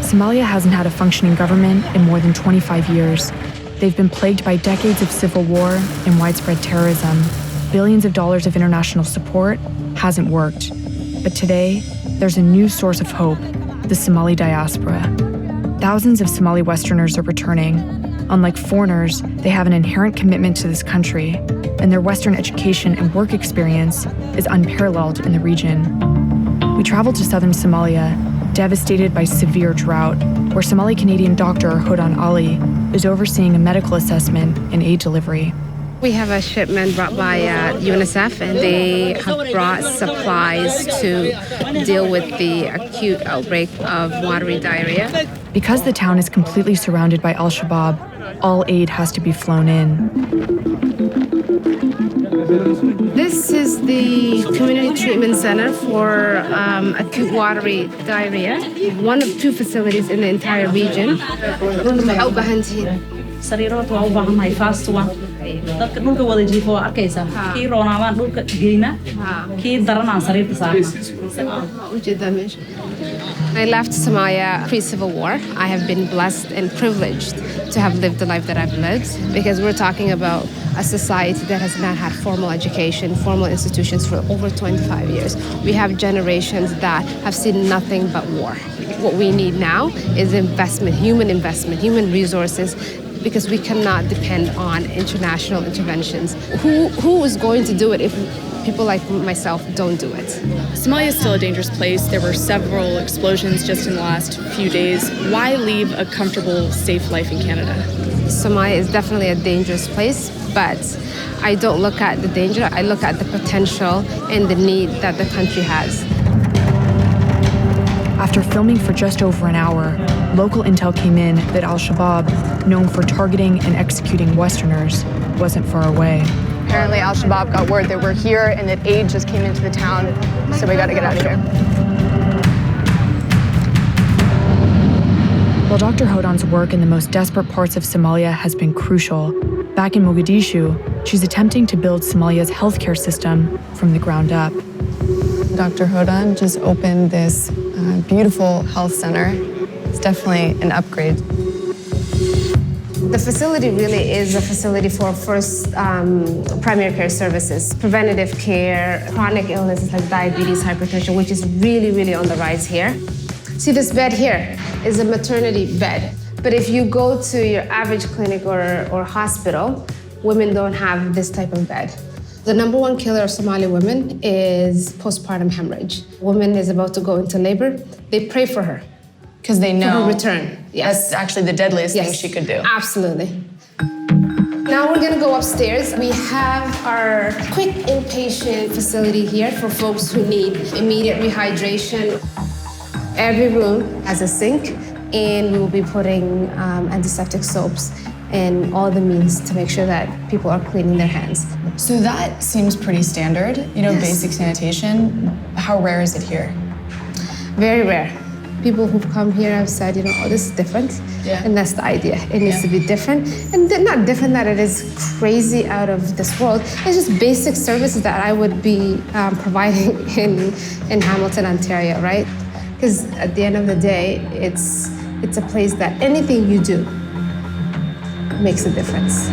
Somalia hasn't had a functioning government in more than 25 years. They've been plagued by decades of civil war and widespread terrorism. Billions of dollars of international support hasn't worked. But today, there's a new source of hope, the Somali diaspora. Thousands of Somali Westerners are returning. Unlike foreigners, they have an inherent commitment to this country, and their Western education and work experience is unparalleled in the region. We traveled to southern Somalia, devastated by severe drought, where Somali-Canadian doctor Hodan Ali is overseeing a medical assessment and aid delivery. We have a shipment brought by UNICEF, and they have brought supplies to deal with the acute outbreak of watery diarrhea. Because the town is completely surrounded by al-Shabaab, all aid has to be flown in. This is the community treatment center for acute watery diarrhea, one of two facilities in the entire region. sariirood waa u baahannahay fast one dadka dhulka wada jiifo waa arkaysaa kii roonaabaan dhulka gelina kii daranaan sariirta saarnaa. I left Somalia pre-Civil War. I have been blessed and privileged to have lived the life that I've lived, because we're talking about a society that has not had formal education, formal institutions for over 25 years. We have generations that have seen nothing but war. What we need now is investment, human resources, because we cannot depend on international interventions. Who is going to do it if people like myself don't do it? Somalia is still a dangerous place. There were several explosions just in the last few days. Why leave a comfortable, safe life in Canada? Somalia is definitely a dangerous place, but I don't look at the danger. I look at the potential and the need that the country has. After filming for just over an hour, local intel came in that al-Shabaab, known for targeting and executing Westerners, wasn't far away. Apparently al-Shabaab got word that we're here and that aid just came into the town, so we gotta get out of here. While Dr. Hodan's work in the most desperate parts of Somalia has been crucial, back in Mogadishu, she's attempting to build Somalia's healthcare system from the ground up. Dr. Hodan just opened this beautiful health center. It's definitely an upgrade. The facility really is a facility for first primary care services, preventative care, chronic illnesses like diabetes, hypertension, which is really, really on the rise here. See, this bed here is a maternity bed. But if you go to your average clinic or hospital, women don't have this type of bed. The number one killer of Somali women is postpartum hemorrhage. Woman is about to go into labor, they pray for her. Because they know for her return. Yes. That's actually the deadliest thing she could do. Absolutely. Now we're gonna go upstairs. We have our quick inpatient facility here for folks who need immediate rehydration. Every room has a sink, and we will be putting antiseptic soaps and all the means to make sure that people are cleaning their hands. So that seems pretty standard, Yes. Basic sanitation. How rare is it here? Very rare. People who've come here have said, oh, this is different. Yeah. And that's the idea. It needs to be different. And not different that it is crazy out of this world. It's just basic services that I would be providing in Hamilton, Ontario, right? Because at the end of the day, it's a place that anything you do makes a difference.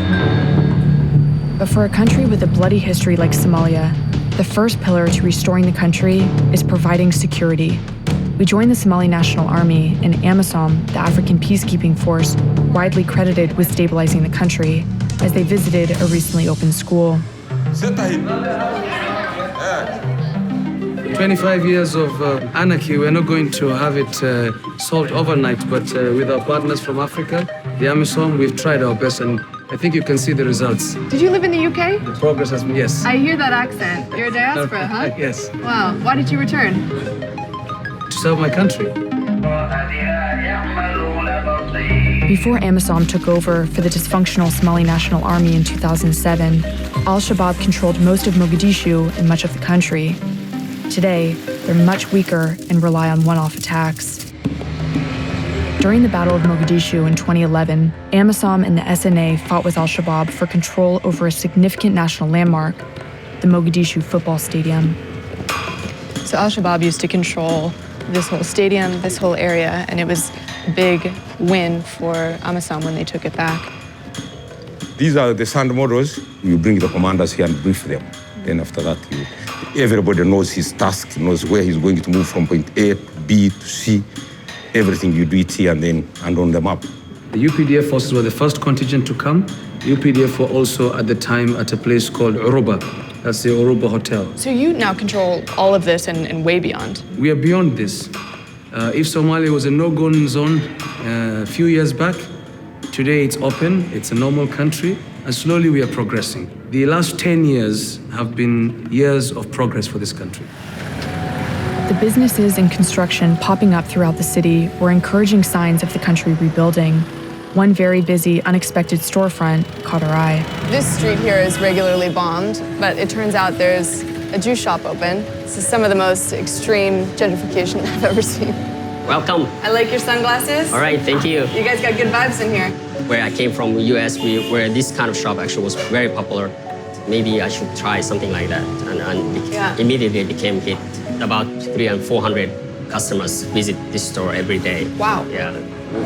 But for a country with a bloody history like Somalia, the first pillar to restoring the country is providing security. We joined the Somali National Army and AMISOM, the African peacekeeping force, widely credited with stabilizing the country, as they visited a recently opened school. 25 years of anarchy, we're not going to have it solved overnight, but with our partners from Africa, the AMISOM, we've tried our best, and I think you can see the results. Did you live in the UK? The progress has been, yes. I hear that accent. You're a diaspora, huh? Yes. Wow. Why did you return? To serve my country. Before AMISOM took over for the dysfunctional Somali National Army in 2007, al-Shabaab controlled most of Mogadishu and much of the country. Today, they're much weaker and rely on one-off attacks. During the Battle of Mogadishu in 2011, AMISOM and the SNA fought with al-Shabaab for control over a significant national landmark. the Mogadishu football stadium. So al-Shabaab used to control this whole stadium, this whole area, and it was a big win for Amisom when they took it back. These are the sand models. You bring the commanders here and brief them. Then after that, everybody knows his task, knows where he's going to move from point A to B to C. Everything you do it here and on the map. The UPDF forces were the first contingent to come. The UPDF were also at the time at a place called Uruba. That's the Uruba Hotel. So you now control all of this and way beyond. We are beyond this. If Somalia was a no-go zone a few years back, today it's open, it's a normal country, and slowly we are progressing. The last 10 years have been years of progress for this country. The businesses and construction popping up throughout the city were encouraging signs of the country rebuilding. One very busy, unexpected storefront caught our eye. This street here is regularly bombed, but it turns out there's a juice shop open. This is some of the most extreme gentrification I've ever seen. Welcome. I like your sunglasses. All right, thank you. You guys got good vibes in here. Where I came from, US, where this kind of shop actually was very popular. Maybe I should try something like that. And immediately it became hit. About 300 and 400 customers visit this store every day. Wow. Yeah.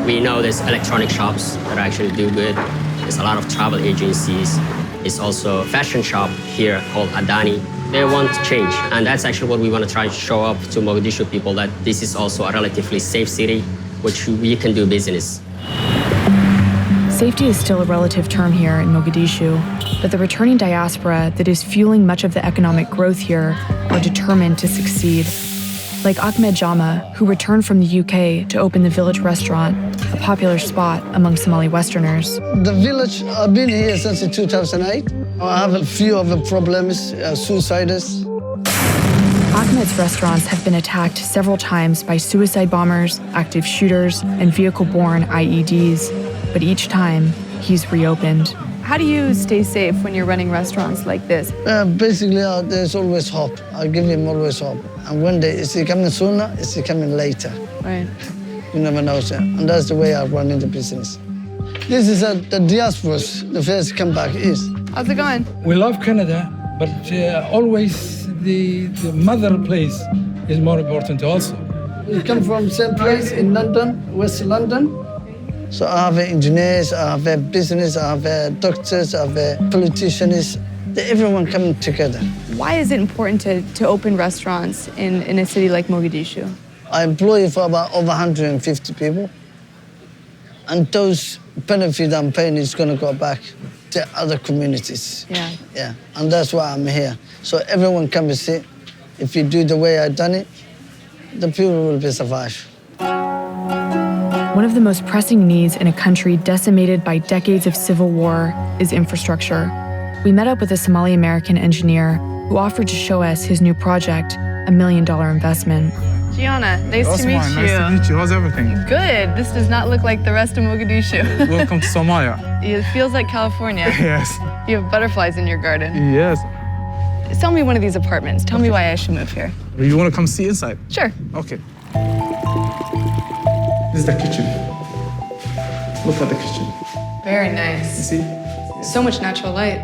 We know there's electronic shops that actually do good. There's a lot of travel agencies. It's also a fashion shop here called Adani. They want change, and that's actually what we want to try to show up to Mogadishu people, that this is also a relatively safe city, which we can do business. Safety is still a relative term here in Mogadishu, but the returning diaspora that is fueling much of the economic growth here are determined to succeed. Like Ahmed Jama, who returned from the UK to open the Village restaurant, a popular spot among Somali Westerners. The Village, I've been here since 2008. I have a few of the problems, suicides. Ahmed's restaurants have been attacked several times by suicide bombers, active shooters, and vehicle-borne IEDs. But each time, he's reopened. How do you stay safe when you're running restaurants like this? Basically, there's always hope. I give him always hope. And one day, is he coming sooner? Is he coming later? Right. You never know, sir. And that's the way I run in the business. This is the diaspora's, the first comeback is. How's it going? We love Canada, but always the mother place is more important also. We come from the same place in London, West London. So I have engineers, I have business, I have doctors, I have politicians. Everyone coming together. Why is it important to open restaurants in a city like Mogadishu? I employ for about over 150 people. And those benefits I'm paying is going to go back to other communities. Yeah. And that's why I'm here. So everyone come and see. If you do the way I've done it, the people will be survived. One of the most pressing needs in a country decimated by decades of civil war is infrastructure. We met up with a Somali-American engineer who offered to show us his new project, $1 million investment. Gianna, nice to meet you. Nice to meet you. How's everything? Good. This does not look like the rest of Mogadishu. Welcome to Somalia. It feels like California. Yes. You have butterflies in your garden. Yes. Sell me one of these apartments. Tell me why I should move here. You want to come see inside? Sure. Okay. This is the kitchen. Look at the kitchen. Very nice. You see? So much natural light.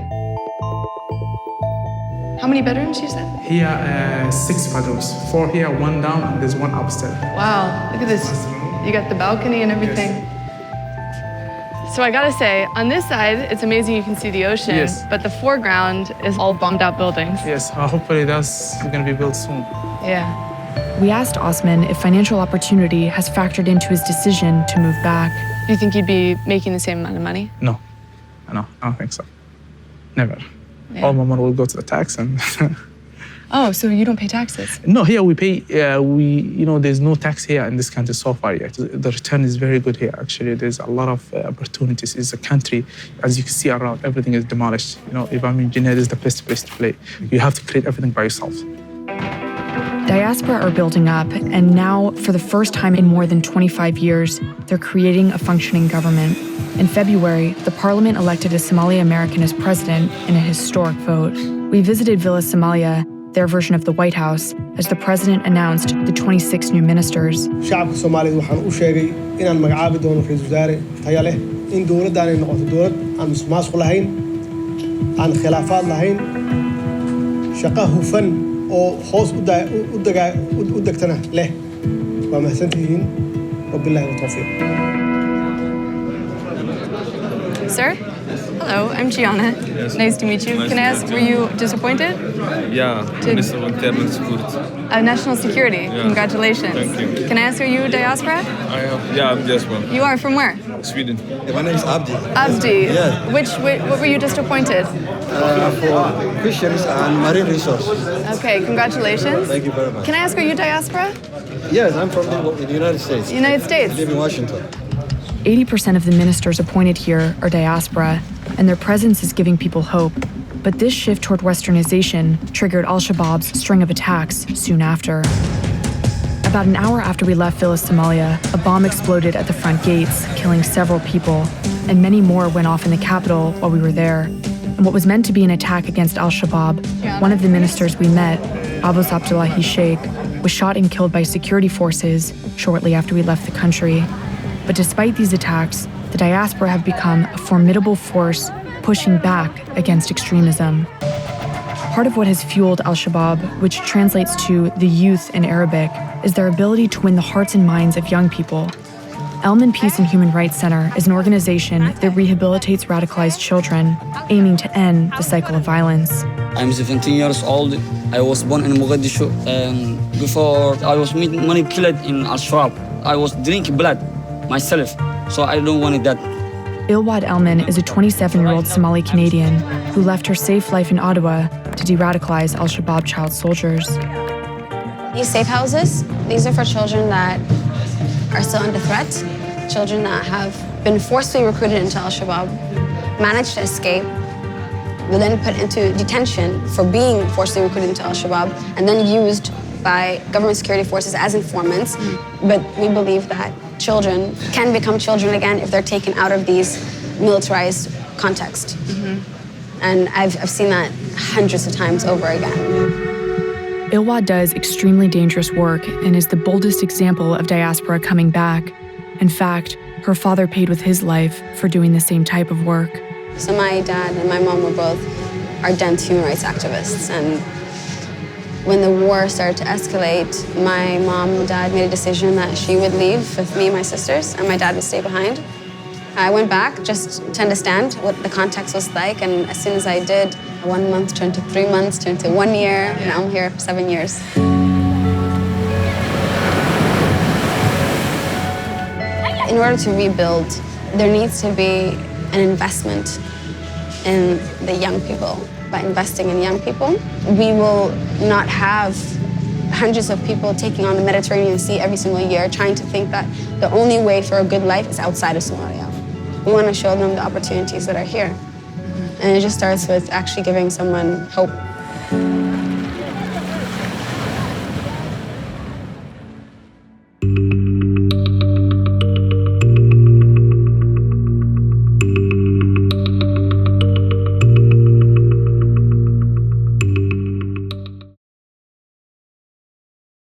How many bedrooms you said? Here, 6 bedrooms. 4 here, 1 down, and there's 1 upstairs. Wow, look at this. You got the balcony and everything. Yes. So I gotta say, on this side, it's amazing you can see the ocean, yes. But the foreground is all bombed out buildings. Yes, hopefully that's gonna be built soon. Yeah. We asked Osman if financial opportunity has factored into his decision to move back. Do you think you'd be making the same amount of money? No, I don't think so. Never. Yeah. All my money will go to the tax and... Oh, so you don't pay taxes? No, here we pay, there's no tax here in this country so far yet. The return is very good here, actually. There's a lot of opportunities. It's a country, as you can see around, everything is demolished. If I'm an engineer, this is the best place to play. You have to create everything by yourself. Diaspora are building up, and now, for the first time in more than 25 years, they're creating a functioning government. In February, the parliament elected a Somali American as president in a historic vote. We visited Villa Somalia, their version of the White House, as the president announced the 26 new ministers. shacabka Soomaaliyeed waxaan u sheegay inaan magacaabi doono ra'iisul wasaare tayo leh in dowladdan ay noqoto dowlad aan musuqmaasuq lahayn aan khilaafaad lahayn shaqo hufan oo hoos u degtana leh waa mahadsantihiin wabilaahi tawfiiq. Sir? Hello, I'm Gianna. Yes. Nice to meet you. Nice Can I to ask, meet you. were you disappointed? Yeah, Minister of Internal Security. National Security. Yeah. Congratulations. Thank you. Can I ask, are you diaspora? I'm diaspora. You are from where? Sweden. My name is Abdi. Abdi. Yeah. What were you disappointed? For fisheries and marine resources. Okay, congratulations. Thank you very much. Can I ask, are you diaspora? Yes, I'm from the United States. United States. I live in Washington. 80% of the ministers appointed here are diaspora, and their presence is giving people hope. But this shift toward westernization triggered al-Shabaab's string of attacks soon after. About an hour after we left Villa Somalia, a bomb exploded at the front gates, killing several people, and many more went off in the capital while we were there. And what was meant to be an attack against al-Shabaab, one of the ministers we met, Abbas Abdullahi Sheikh, was shot and killed by security forces shortly after we left the country. But despite these attacks, the diaspora have become a formidable force pushing back against extremism. Part of what has fueled al-Shabaab, which translates to the youth in Arabic, is their ability to win the hearts and minds of young people. Elman Peace and Human Rights Center is an organization that rehabilitates radicalized children, aiming to end the cycle of violence. I'm 17 years old. I was born in Mogadishu, and before I was manipulated in al-Shabaab. I was drinking blood myself, so I don't want that. Ilwad Elman is a 27-year-old Somali Canadian who left her safe life in Ottawa to de-radicalize al-Shabaab child soldiers. These safe houses, these are for children that are still under threat, children that have been forcibly recruited into al-Shabaab, managed to escape, were then put into detention for being forcibly recruited into al-Shabaab, and then used by government security forces as informants. But we believe that children can become children again if they're taken out of these militarized context. And I've seen that hundreds of times over again. Ilwad does extremely dangerous work and is the boldest example of diaspora coming back. In fact, her father paid with his life for doing the same type of work. So my dad and my mom were both ardent human rights activists, and when the war started to escalate, my mom and dad made a decision that she would leave with me and my sisters, and my dad would stay behind. I went back just to understand what the context was like, and as soon as I did, 1 month turned to 3 months, turned to 1 year, and now I'm here for 7 years. In order to rebuild, there needs to be an investment in the young people. By investing in young people, we will not have hundreds of people taking on the Mediterranean Sea every single year, trying to think that the only way for a good life is outside of Somalia. We want to show them the opportunities that are here. And it just starts with actually giving someone hope.